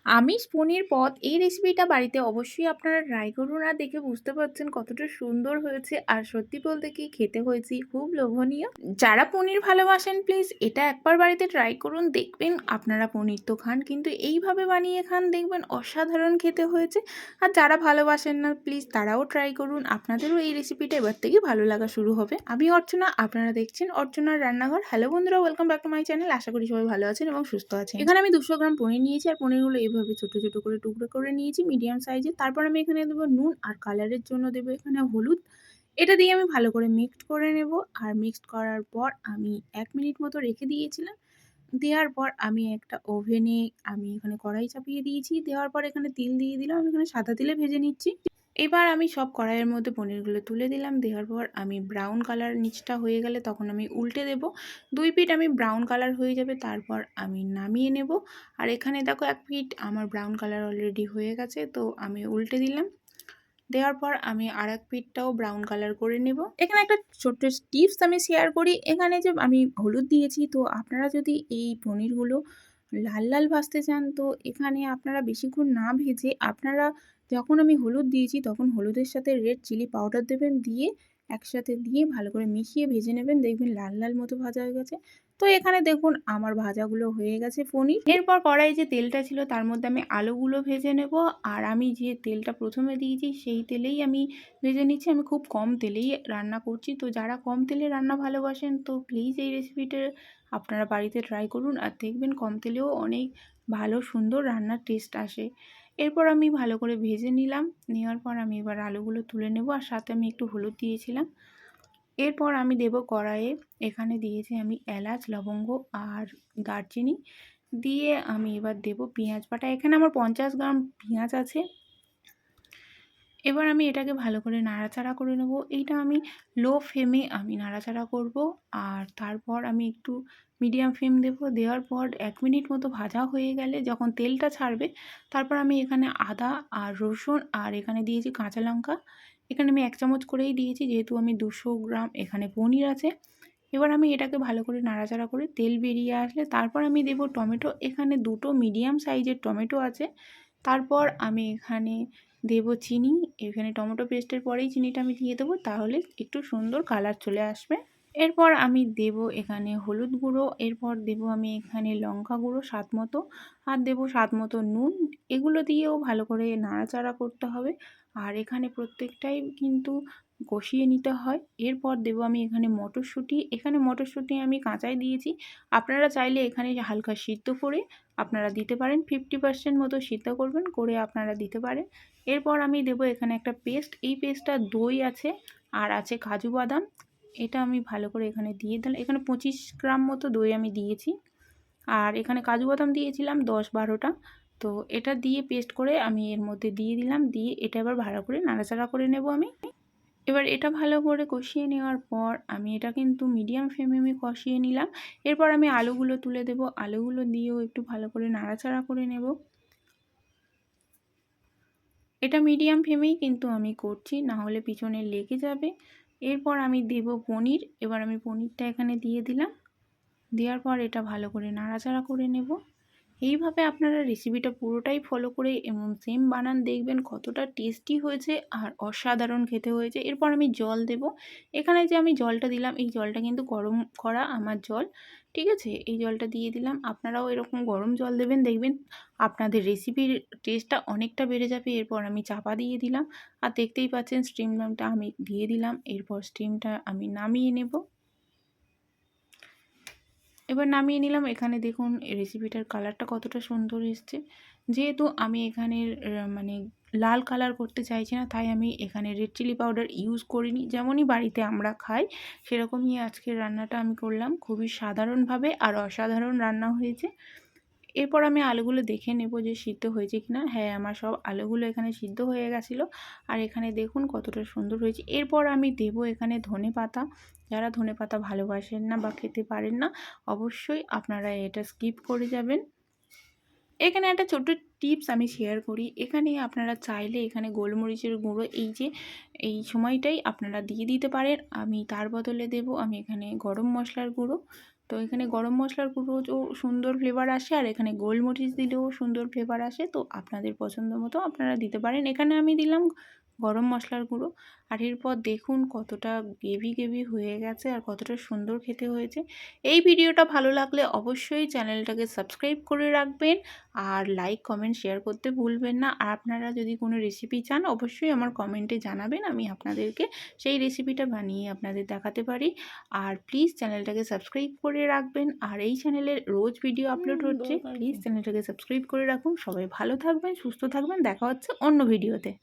আমিষ পনির পদ এই রেসিপিটা বাড়িতে অবশ্যই আপনারা ট্রাই করুন। আর দেখে বুঝতে পারছেন কতটা সুন্দর হয়েছে। আর সত্যি বলতে কি খেতে হয়েছে খুব লোভনীয়। যারা পনির ভালোবাসেন প্লিজ এটা একবার বাড়িতে ট্রাই করুন। দেখবেন আপনারা পনির তো খান কিন্তু এইভাবে বানিয়ে খান, দেখবেন অসাধারণ খেতে হয়েছে। আর যারা ভালোবাসেন না প্লিজ তারাও ট্রাই করুন। আপনাদেরও এই রেসিপিটা এবার থেকে ভালো লাগা শুরু হবে। আমি অর্চনা, আপনারা দেখছেন অর্চনার রান্নাঘর। হ্যালো বন্ধুরা, welcome back to my channel. আশা করি সবাই ভালো আছেন এবং সুস্থ আছেন। এখানে আমি 200 গ্রাম পনির নিয়েছি আর পনিরগুলো এইভাবে ছোট ছোট করে টুকরো করে নিয়েছি মিডিয়াম সাইজে। তারপর আমি এখানে দেবো নুন আর কালারের জন্য দেবো এখানে হলুদ। এটা দিয়ে আমি ভালো করে মিক্সড করে নেব। আর মিক্সড করার পর আমি 1 মিনিট মতো রেখে দিয়েছিলাম। দেওয়ার পর আমি একটা ওভেনে আমি এখানে কড়াই চাপিয়ে দিয়েছি। দেওয়ার পর এখানে তিল দিয়ে দিলাম। আমি এখানে সাদা তিলে ভেজে নিচ্ছি। এবার আমি সব কড়াইয়ের মধ্যে পনিরগুলো তুলে দিলাম। দেওয়ার পর আমি ব্রাউন কালার নিচটা হয়ে গেলে তখন আমি উল্টে দেব। 2 পিঠ আমি ব্রাউন কালার হয়ে যাবে, তারপর আমি নামিয়ে নেব। আর এখানে দেখো 1 পিঠ আমার ব্রাউন কালার অলরেডি হয়ে গেছে, তো আমি উল্টে দিলাম। দেওয়ার পর আমি আরেক পিঠটাও ব্রাউন কালার করে নেব। এখানে একটা ছোট্ট টিপস আমি শেয়ার করি। এখানে যে আমি হলুদ দিয়েছি, তো আপনারা যদি এই পনিরগুলো লাল লাল ভাজতে চান তো এখানে আপনারা বেশিক্ষণ না ভেজে আপনারা যখন আমি হলুদ দিয়েছি তখন হলুদের সাথে রেড চিলি পাউডার দেবেন, দিয়ে একসাথে দিয়ে ভালো করে মিশিয়ে ভেজে নেবেন। দেখবেন লাল লাল মতো ভাজা হয়ে গেছে। তো এখানে দেখুন আমার ভাজাগুলো হয়ে গেছে পনির। এরপর কড়াই যে তেলটা ছিল তার মধ্যে আমি আলুগুলো ভেজে নেব। আর আমি যে তেলটা প্রথমে দিয়েছি সেই তেলেই আমি ভেজে নিচ্ছি। আমি খুব কম তেলেই রান্না করছি, তো যারা কম তেলে রান্না ভালোবাসেন তো প্লিজ এই রেসিপিটা আপনারা বাড়িতে ট্রাই করুন। আর দেখবেন কম তেলেও অনেক ভালো সুন্দর রান্নার টেস্ট আসে। এরপর আমি ভালো করে ভেজে নিলাম। নেওয়ার পর আমি এবার আলুগুলো তুলে নেব। আর সাথে আমি একটু হলুদ দিয়েছিলাম। এরপর আমি দেব কড়াইয়ে, এখানে দিয়েছি আমি এলাচ, লবঙ্গ আর দারচিনি। দিয়ে আমি এবার দেব পেঁয়াজ বাটা। এখানে আমার 50 গ্রাম পেঁয়াজ আছে। এবার আমি এটাকে ভালো করে নাড়াচাড়া করে নেব। এইটা আমি লো ফ্লেমে আমি নাড়াচাড়া করব। আর তারপর আমি একটু মিডিয়াম ফ্লেম দেব। দেওয়ার পর 1 মিনিট মতো ভাজা হয়ে গেলে যখন তেলটা ছাড়বে, তারপর আমি এখানে আদা আর রসুন আর এখানে দিয়েছি কাঁচা লঙ্কা। এখানে আমি 1 চামচ করেই দিয়েছি যেহেতু আমি 200 গ্রাম এখানে পনির আছে। এবার আমি এটাকে ভালো করে নাড়াচাড়া করে তেল বেরিয়ে আসলে তারপর আমি দেব টমেটো। এখানে 2টো মিডিয়াম সাইজের টমেটো আছে। তারপর আমি এখানে দেব চিনি। এখানে টমেটো পেস্টের পরেই চিনিটা আমি দিয়ে দেবো, তাহলে একটু সুন্দর কালার চলে আসবে। এরপর আমি দেব এখানে হলুদ গুঁড়ো। এরপর দেব আমি এখানে লঙ্কা গুঁড়ো স্বাদ মতো। আর দেব স্বাদ মতো নুন। এগুলো দিয়েও ভালো করে নাড়াচাড়া করতে হবে। আর এখানে প্রত্যেকটাই কিন্তু কষিয়ে নিতে হয়। এরপর দেব আমি এখানে মটরশুঁটি। এখানে মটরশুঁটি আমি কাঁচাই দিয়েছি। আপনারা চাইলে এখানে হালকা সিদ্ধ করে আপনারা দিতে পারেন। 50% মতো সিদ্ধ করবেন, করে আপনারা দিতে পারেন। এরপর আমি দেব এখানে একটা পেস্ট। এই পেস্টটা দই আছে আর আছে কাজু বাদাম। এটা আমি ভালো করে এখানে দিয়ে দিলাম। এখানে 25 গ্রাম মতো দই আমি দিয়েছি। আর এখানে কাজু বাদাম দিয়েছিলাম 10-12টা। তো এটা দিয়ে পেস্ট করে আমি এর মধ্যে দিয়ে দিলাম। দিয়ে এটা এবার ভালো করে নাড়াচাড়া করে নেব আমি। এবার এটা ভালো করে কষিয়ে নেওয়ার পর আমি এটা কিন্তু মিডিয়াম ফ্লেমে আমি কষিয়ে নিলাম। এরপর আমি আলুগুলো তুলে দেব। আলুগুলো দিয়েও একটু ভালো করে নাড়াচাড়া করে নেব। এটা মিডিয়াম ফ্লেমেই কিন্তু আমি করছি, না হলে পিছনে লেগে যাবে। এরপর আমি দেব পনির। এবার আমি পনিরটা এখানে দিয়ে দিলাম। দেওয়ার পর এটা ভালো করে নাড়াচাড়া করে নেব। এইভাবে আপনারা রেসিপিটা পুরোটাই ফলো করে এবং সেম বানান, দেখবেন কতটা টেস্টি হয়েছে আর অসাধারণ খেতে হয়েছে। এরপর আমি জল দেব। এখানে যে আমি জলটা দিলাম এই জলটা কিন্তু গরম করা আমার জল, ঠিক আছে? এই জলটা দিয়ে দিলাম। আপনারাও এরকম গরম জল দেবেন, দেখবেন আপনাদের রেসিপির টেস্টটা অনেকটা বেড়ে যাবে। এরপর আমি চাপা দিয়ে দিলাম। আর দেখতেই পাচ্ছেন স্টিমটা আমি দিয়ে দিলাম। এরপর স্টিমটা আমি নামিয়ে নেব। এবার নামিয়ে নিলাম। এখানে দেখুন রেসিপিটার কালারটা কতটা সুন্দর এসছে। যেহেতু আমি এখানে মানে লাল কালার করতে চাইছি না, তাই আমি এখানে রেড চিলি পাউডার ইউজ করিনি। যেমনই বাড়িতে আমরা খাই সেরকমই আজকের রান্নাটা আমি করলাম। খুবই সাধারণভাবে আর অসাধারণ রান্না হয়েছে। এরপর আমি আলুগুলো দেখে নেব যে সিদ্ধ হয়েছে কিনা। হ্যাঁ, আমার সব আলুগুলো এখানে সিদ্ধ হয়ে গেছিলো। আর এখানে দেখুন কতটা সুন্দর হয়েছে। এরপর আমি দেব এখানে ধনেপাতা। যারা ধনেপাতা ভালোবাসেন না বা খেতে পারেন না অবশ্যই আপনারা এটা স্কিপ করে যাবেন। এখানে একটা ছোট্ট টিপস আমি শেয়ার করি। এখানে আপনারা চাইলে এখানে গোলমরিচের গুঁড়ো এই সময়টাই আপনারা দিয়ে দিতে পারেন। আমি তার বদলে দেব আমি এখানে গরম মশলার গুঁড়ো। তো এখানে গরম মশলার গুঁড়োও সুন্দর ফ্লেভার আসে, আর এখানে গোলমরিচ দিলেও সুন্দর ফ্লেভার আসে। তো আপনাদের পছন্দ মতো আপনারা দিতে পারেন। এখানে আমি দিলাম গরম মশলার গুঁড়ো। আর এরপর দেখুন কতটা গ্রেভি হয়ে গেছে আর কতটা সুন্দর খেতে হয়েছে। এই ভিডিওটা ভালো লাগলে অবশ্যই চ্যানেলটাকে সাবস্ক্রাইব করে রাখবেন, আর লাইক কমেন্ট শেয়ার করতে ভুলবেন না। আর আপনারা যদি কোনো রেসিপি চান অবশ্যই আমার কমেন্টে জানাবেন, আমি আপনাদেরকে সেই রেসিপিটা বানিয়ে আপনাদের দেখাতে পারি। আর প্লিজ চ্যানেলটাকে সাবস্ক্রাইব করে রাখবেন। আর এই চ্যানেলে রোজ ভিডিও আপলোড হচ্ছে, প্লিজ চ্যানেলটাকে সাবস্ক্রাইব করে রাখুন। সবাই ভালো থাকবেন, সুস্থ থাকবেন, দেখা হচ্ছে অন্য ভিডিওতে।